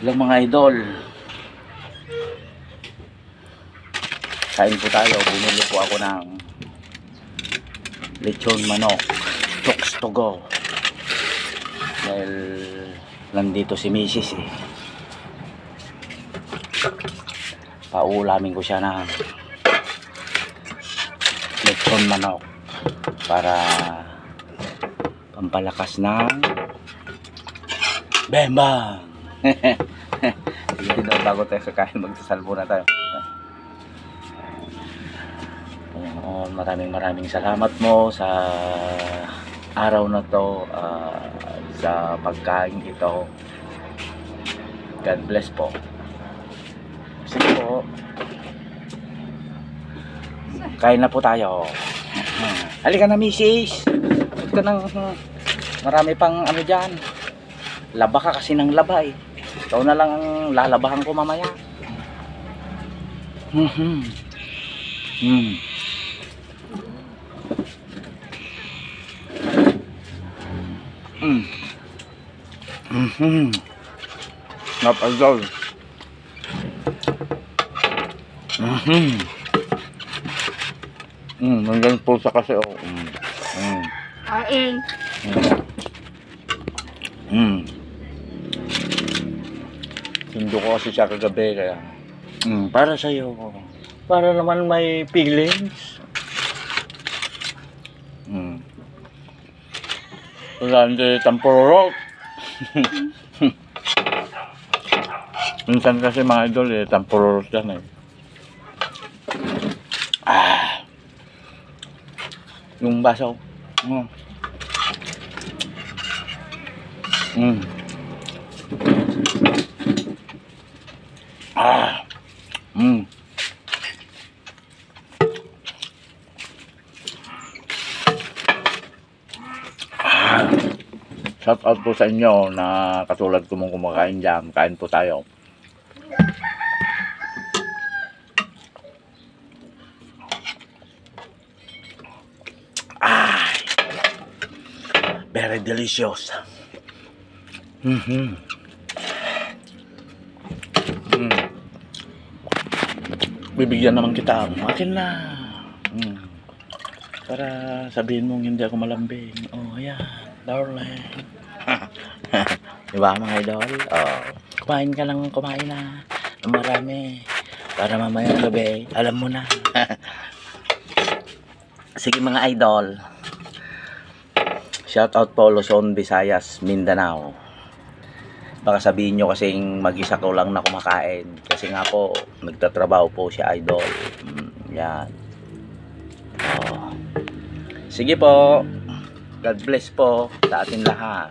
Hello mga idol, kain po tayo. Bumili po ako ng lechon manok Chokes to go dahil nandito si Mrs. Paulamin ko siya ng lechon manok para pampalakas ng bembang. Sige daw, bago tayo kakain, magdasal muna tayo. Maraming salamat mo sa araw na to, sa pagkain ito. God bless po. Sige po, kain na po tayo. Halika na, Mrs. Huwag ka nang marami pang ano dyan. Laba ka kasi ng laba eh. Ikaw na lang ang lalabahan ko mamaya. Napagdol. Nandiyan po sa kasi oh. Kain. Sundo ko kasi siya kagabi kaya para sa'yo. Para naman may feelings. Wala hindi tampururok. Minsan kasi mga idol tampururok yan eh. Yung baso. Shout out po sa inyo na katulad ko mong kumakain dyan. Kain po tayo. Very delicious. Bibigyan naman kita. Akin na. Para sabihin mong hindi ako malambing. Oh, ayan. Darling. Diba mga idol? Oh, kumain ka lang, kumain na. Marami. Para mamayang gabi, alam mo na. Sige mga idol. Shout out po Luzon, Visayas, Mindanao. Baka sabihin nyo kasing mag-isa ko lang na kumakain. Kasi nga po, nagtatrabaho po si idol. Yan. Oh. Sige po. God bless po sa ating lahat.